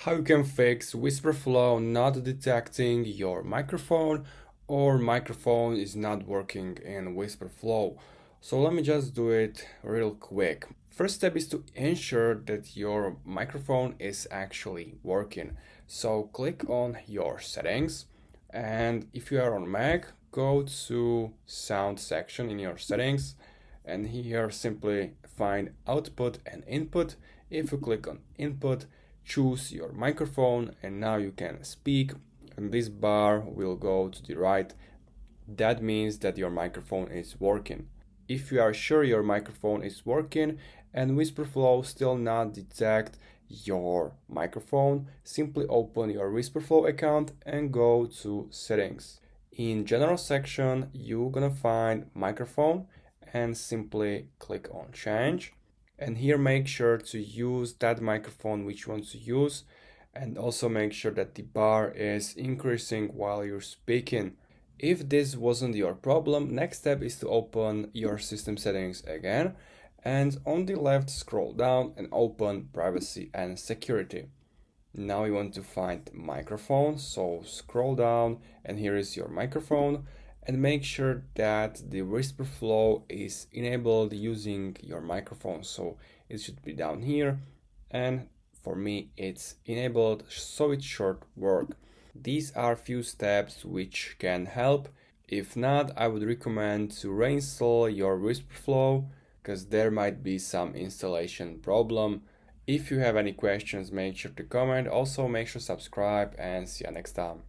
how you can fix Wispr Flow not detecting your microphone or microphone is not working in Wispr Flow. So let me just do it real quick. First step is to ensure that your microphone is actually working. So click on your settings, and if you are on Mac, go to sound section in your settings, and here simply find output and input. If you click on input, choose your microphone, and now you can speak, and this bar will go to the right. That means that your microphone is working. If you are sure your microphone is working and Wispr Flow still not detect your microphone, simply open your Wispr Flow account and go to settings. In general section, you're gonna find microphone and simply click on change. And here make sure to use that microphone which you want to use, and also make sure that the bar is increasing while you're speaking. If this wasn't your problem, next step is to open your system settings again, and on the left scroll down and open privacy and security. Now you want to find microphone, so scroll down and here is your microphone, and make sure that the Wispr Flow is enabled using your microphone. So it should be down here, and for me it's enabled, so it should work. These are few steps which can help. If not, I would recommend to reinstall your Wispr Flow because there might be some installation problem. If you have any questions, make sure to comment. Also make sure to subscribe, and see you next time.